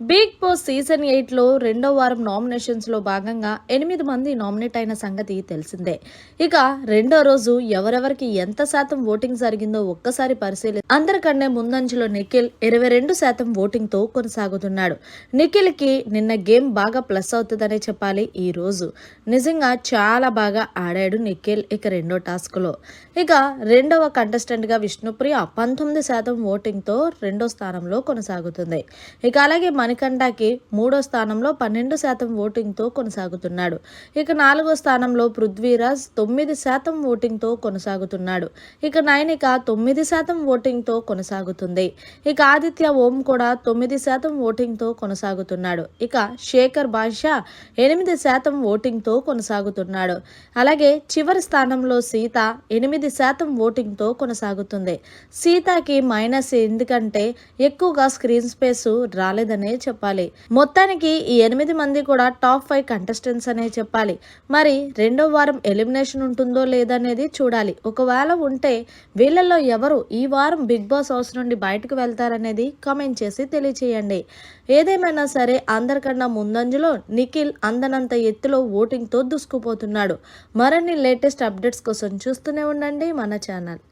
Big boss season 8లో రెండో వారం నామినేషన్స్లో భాగంగా 8 మంది నామినేట్ అయిన సంగతి తెలిసిందే. ఇక రెండో రోజు ఎవరెవరికి ఎంత శాతం ఓటింగ్ జరిగిందో ఒక్కసారి అందరికన్నా ముందంజలో నిఖిల్ 22% ఓటింగ్తో కొనసాగుతున్నాడు. నిఖిల్కి నిన్న గేమ్ బాగా ప్లస్ అవుతుందనే చెప్పాలి. ఈ రోజు నిజంగా చాలా బాగా ఆడాడు నిఖిల్. ఇక రెండో టాస్క్లో ఇక రెండవ కంటెస్టెంట్గా విష్ణుప్రియ 19% ఓటింగ్తో రెండో స్థానంలో కొనసాగుతుంది. ఇక అలాగే మణికంఠకి మూడో స్థానంలో 12% ఓటింగ్తో కొనసాగుతున్నాడు. ఇక నాలుగో స్థానంలో పృథ్వీరాజ్ 9% ఓటింగ్తో కొనసాగుతున్నాడు. ఇక నైనిక 9% ఓటింగ్తో కొనసాగుతుంది. ఇక ఆదిత్య ఓం కూడా 9% ఓటింగ్తో కొనసాగుతున్నాడు. ఇక శేఖర్ బాషా 8% ఓటింగ్తో కొనసాగుతున్నాడు. అలాగే చివరి స్థానంలో సీత 8% ఓటింగ్తో కొనసాగుతుంది. సీతకి మైనస్ ఎందుకంటే ఎక్కువగా స్క్రీన్ స్పేస్ రాలేదనే చెప్పాలి. మొత్తానికి ఈ 8 మంది కూడా టాప్ 5 కంటెస్టెంట్స్ అనే చెప్పాలి. మరి రెండో వారం ఎలిమినేషన్ ఉంటుందో లేదనేది చూడాలి. ఒకవేళ ఉంటే వీళ్ళల్లో ఎవరు ఈ వారం బిగ్ బాస్ హౌస్ నుండి బయటకు వెళ్తారనేది కామెంట్ చేసి తెలియచేయండి. ఏదేమైనా సరే అందరికన్నా ముందంజలో నిఖిల్ అందనంత ఎత్తులో ఓటింగ్తో దూసుకుపోతున్నాడు. మరిన్ని లేటెస్ట్ అప్డేట్స్ కోసం చూస్తూనే ఉండండి మన ఛానల్.